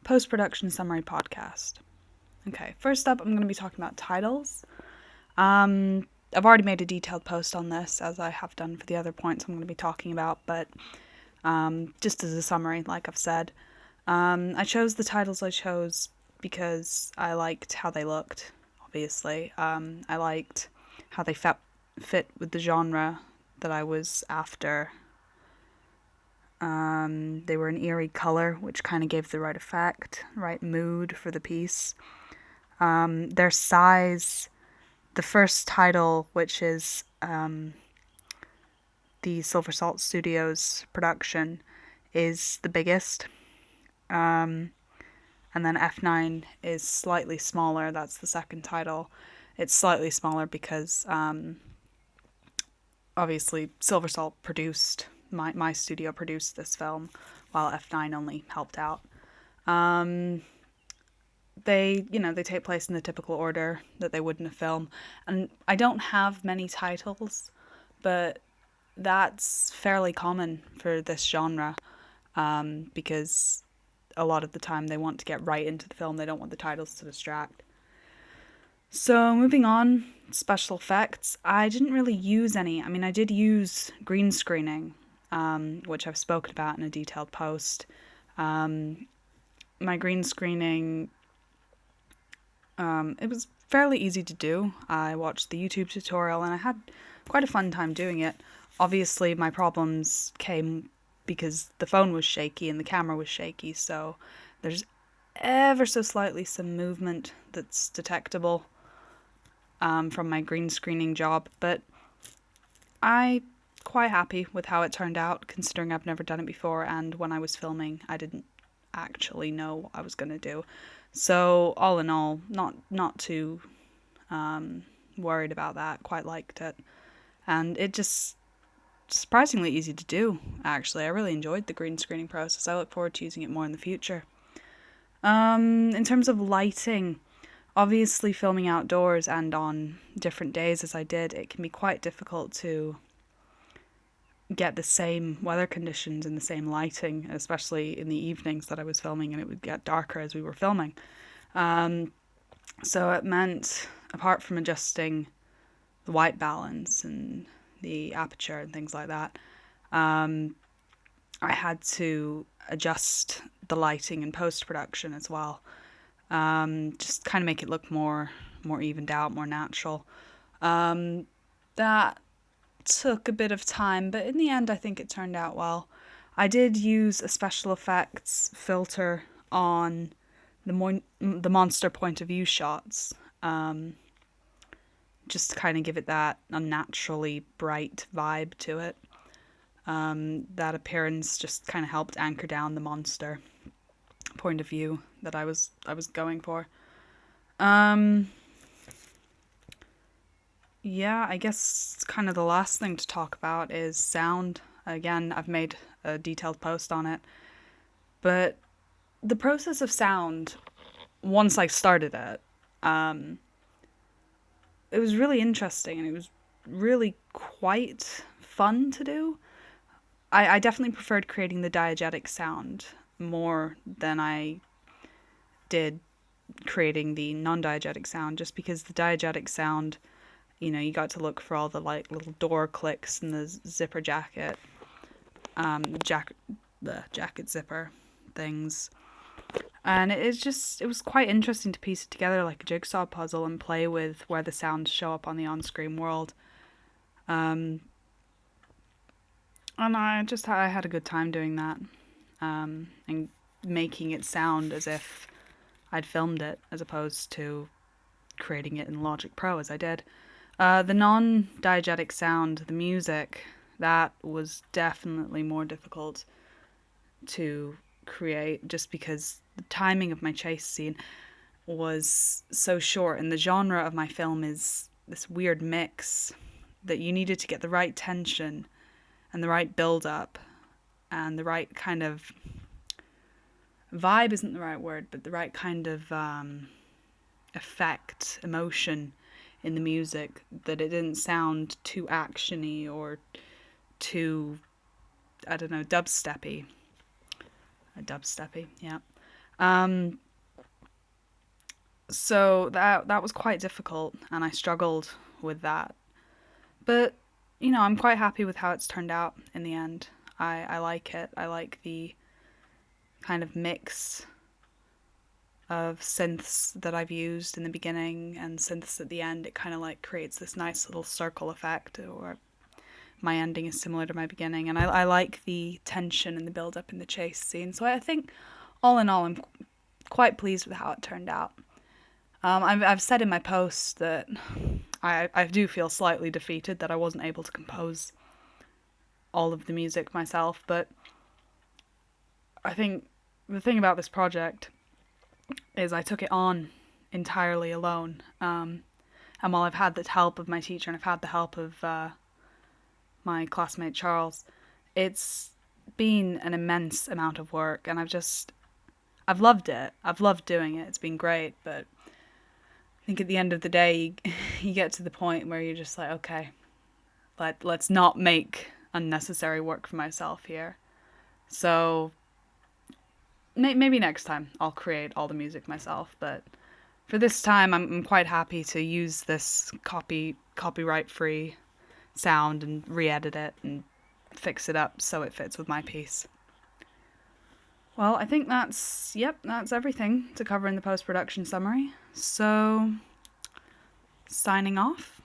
post-production summary podcast. Okay, first up, I'm going to be talking about titles. I've already made a detailed post on this, as I have done for the other points I'm going to be talking about, but just as a summary, like I've said, I chose the titles I chose because I liked how they looked, obviously. I liked how they fit with the genre that I was after. They were an eerie color, which kind of gave the right effect, right mood for the piece. Their size, the first title, which is the Silver Salt Studios production, is the biggest. And then F9 is slightly smaller. That's the second title. It's slightly smaller because obviously Silver Salt produced, my studio produced this film, while F9 only helped out. They take place in the typical order that they would in a film. And I don't have many titles, but that's fairly common for this genre, because a lot of the time they want to get right into the film. They don't want the titles to distract. So moving on, special effects. I didn't really use any. I mean, I did use green screening, which I've spoken about in a detailed post. My green screening, it was fairly easy to do. I watched the YouTube tutorial and I had quite a fun time doing it. Obviously, my problems came because the phone was shaky and the camera was shaky, so there's ever so slightly some movement that's detectable from my green screening job, but I'm quite happy with how it turned out, considering I've never done it before, and when I was filming, I didn't actually know what I was going to do. So all in all, not too worried about that. Quite liked it, and it just surprisingly easy to do. Actually, I really enjoyed the green screening process. I look forward to using it more in the future. In terms of lighting, obviously filming outdoors and on different days as I did, it can be quite difficult to get the same weather conditions and the same lighting, especially in the evenings that I was filming, and it would get darker as we were filming. So it meant, apart from adjusting the white balance and the aperture and things like that, I had to adjust the lighting in post-production as well. Just kind of make it look more evened out, more natural. That took a bit of time, but in the end I think it turned out well. I did use a special effects filter on the monster point of view shots, just to kind of give it that unnaturally bright vibe to it. That appearance just kind of helped anchor down the monster point of view that I was going for. Yeah, I guess kind of the last thing to talk about is sound. Again, I've made a detailed post on it, but the process of sound, once I started it, it was really interesting and it was really quite fun to do. I definitely preferred creating the diegetic sound more than I did creating the non-diegetic sound, just because the diegetic sound, you got to look for all the like little door clicks and the zipper jacket, the jacket zipper things. And it was quite interesting to piece it together like a jigsaw puzzle and play with where the sounds show up on the on-screen world. And I had a good time doing that, and making it sound as if I'd filmed it, as opposed to creating it in Logic Pro as I did. The non-diegetic sound, the music, that was definitely more difficult to create, just because the timing of my chase scene was so short, and the genre of my film is this weird mix that you needed to get the right tension and the right build-up and the right kind of vibe isn't the right word, but the right kind of effect, emotion in the music, that it didn't sound too actiony or too, I don't know, dubsteppy. Dubsteppy, yeah. Um, so that was quite difficult, and I struggled with that. But I'm quite happy with how it's turned out in the end. I like it. I like the kind of mix of synths that I've used in the beginning and synths at the end. It kind of like creates this nice little circle effect, or my ending is similar to my beginning. And I like the tension and the build up in the chase scene. So I think, all in all, I'm quite pleased with how it turned out. I've said in my post that I do feel slightly defeated that I wasn't able to compose all of the music myself, but I think the thing about this project is I took it on entirely alone. And while I've had the help of my teacher and I've had the help of my classmate Charles, it's been an immense amount of work, and I've loved it. I've loved doing it. It's been great, but I think at the end of the day, you get to the point where you're just like, okay, let's not make unnecessary work for myself here. So maybe next time I'll create all the music myself, but for this time I'm quite happy to use this copyright free sound and re-edit it and fix it up so it fits with my piece. Well, I think that's everything to cover in the post-production summary. So, signing off.